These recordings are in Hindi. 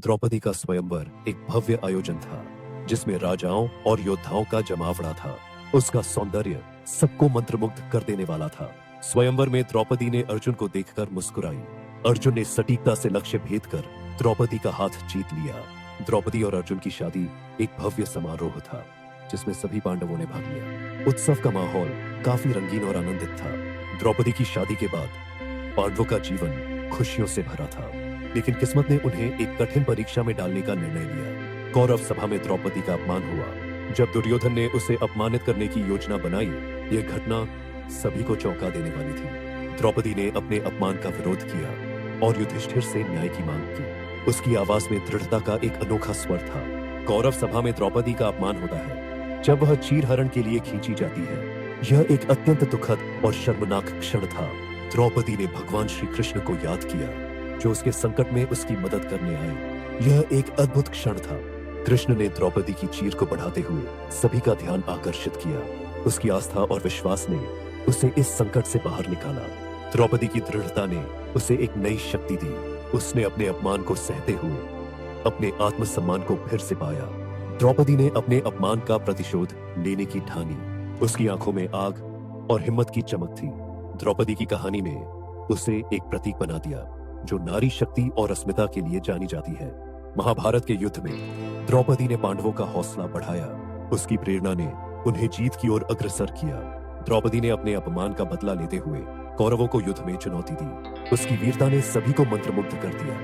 द्रौपदी का स्वयंवर एक भव्य आयोजन था जिसमें राजाओं और योद्धाओं का जमावड़ा था। उसका सौंदर्य सबको मंत्रमुग्ध कर देने वाला था। स्वयंवर में द्रौपदी ने अर्जुन को देखकर मुस्कुराई। अर्जुन ने सटीकता से लक्ष्य भेद कर द्रौपदी का हाथ जीत लिया। द्रौपदी और अर्जुन की शादी एक भव्य समारोह था जिसमें सभी पांडवों ने भाग लिया। उत्सव का माहौल काफी रंगीन और आनंदित था। द्रौपदी की शादी के बाद पांडवों का जीवन खुशियों से भरा था, लेकिन किस्मत ने उन्हें एक कठिन परीक्षा में डालने का निर्णय लिया। कौरव सभा में द्रौपदी का अपमान हुआ। जब दुर्योधन ने उसे अपमानित करने की योजना बनाई, यह घटना सभी को चौंका देने वाली थी। द्रौपदी ने अपने अपमान का विरोध किया और युधिष्ठिर से न्याय की मांग की। उसकी आवाज में दृढ़ता का एक अनोखा स्वर था। कौरव सभा में द्रौपदी का अपमान होता है जब वह चीरहरण के लिए खींची जाती है। यह एक अत्यंत दुखद और शर्मनाक क्षण था। द्रौपदी ने भगवान श्री कृष्ण को याद किया जो उसके संकट में उसकी मदद करने आए। यह एक अद्भुत क्षण था। कृष्ण ने द्रौपदी की चीर को बढ़ाते हुए सभी का ध्यान आकर्षित किया। उसकी आस्था और विश्वास ने उसे इस संकट से बाहर निकाला। द्रौपदी की दृढ़ता ने उसे एक नई शक्ति दी। उसने अपने अपमान को सहते हुए अपने आत्मसम्मान को फिर से पाया। द्रौपदी ने अपने अपमान का प्रतिशोध लेने की ठानी। उसकी आंखों में आग और हिम्मत की चमक थी। द्रौपदी की कहानी ने उसे एक प्रतीक बना दिया जो नारी शक्ति और अस्मिता के लिए जानी जाती है। महाभारत के युद्ध में द्रौपदी ने पांडवों का हौसला बढ़ाया। उसकी प्रेरणा ने उन्हें जीत की ओर अग्रसर किया। द्रौपदी ने अपने अपमान का बदला लेते हुए कौरवों को युद्ध में चुनौती दी। उसकी वीरता ने सभी को मंत्रमुग्ध कर दिया।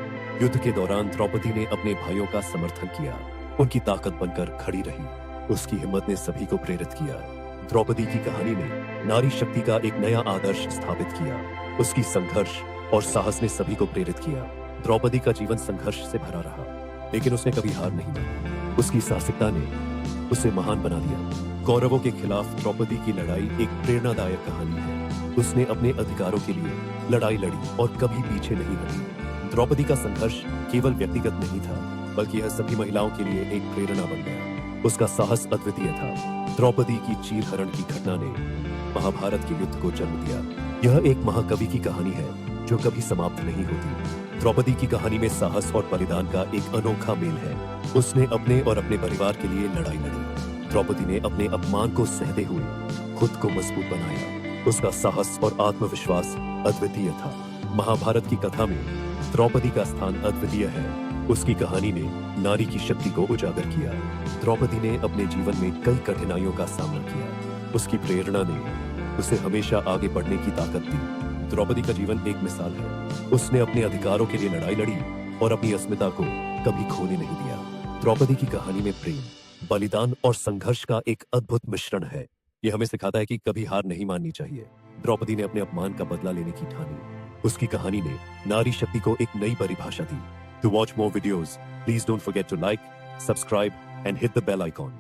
युद्ध के दौरान द्रौपदी ने अपने भाइयों का समर्थन किया, उनकी ताकत बनकर खड़ी रही। उसकी हिम्मत ने सभी को प्रेरित किया। द्रौपदी की कहानी ने नारी शक्ति का एक नया आदर्श स्थापित किया। उसकी संघर्ष और साहस ने सभी को प्रेरित किया। द्रौपदी का जीवन संघर्ष से भरा रहा, लेकिन उसने कभी हार नहीं मानी। उसकी साहसिकता ने उसे महान बना दिया। कौरवों के खिलाफ द्रौपदी की लड़ाई एक प्रेरणादायक कहानी है। उसने अपने अधिकारों के लिए लड़ाई लड़ी और कभी पीछे नहीं हटी। द्रौपदी का संघर्ष केवल व्यक्तिगत नहीं था, बल्कि यह सभी महिलाओं के लिए एक प्रेरणा बन गया। उसका साहस अद्वितीय था। द्रौपदी की चीरहरण की घटना ने महाभारत के युद्ध को जन्म दिया। यह एक महाकवि की कहानी है जो कभी समाप्त नहीं होती। द्रौपदी की कहानी में साहस और बलिदान का एक अनोखा मेल है। उसने अपने और अपने परिवार के लिए लड़ाई लड़ी। द्रौपदी ने अपने अपमान को सहते हुए खुद को मजबूत बनाया। उसका साहस और आत्मविश्वास अद्वितीय था। महाभारत की कथा में द्रौपदी का स्थान अद्वितीय है। उसकी कहानी ने नारी की शक्ति को उजागर किया। द्रौपदी ने अपने जीवन में कई कठिनाइयों का सामना किया। उसकी प्रेरणा ने उसे हमेशा आगे बढ़ने की ताकत दी। द्रौपदी का जीवन एक मिसाल है। उसने अपने अधिकारों के लिए लड़ाई लड़ी और अपनी अस्मिता को कभी खोने नहीं दिया। द्रौपदी की कहानी में प्रेम, बलिदान और संघर्ष का एक अद्भुत मिश्रण है। यह हमें सिखाता है कि कभी हार नहीं माननी चाहिए। द्रौपदी ने अपने अपमान का बदला लेने की ठानी। उसकी कहानी ने नारी शक्ति को एक नई परिभाषा दी। To watch more videos, please don't forget to like, subscribe and hit the bell icon.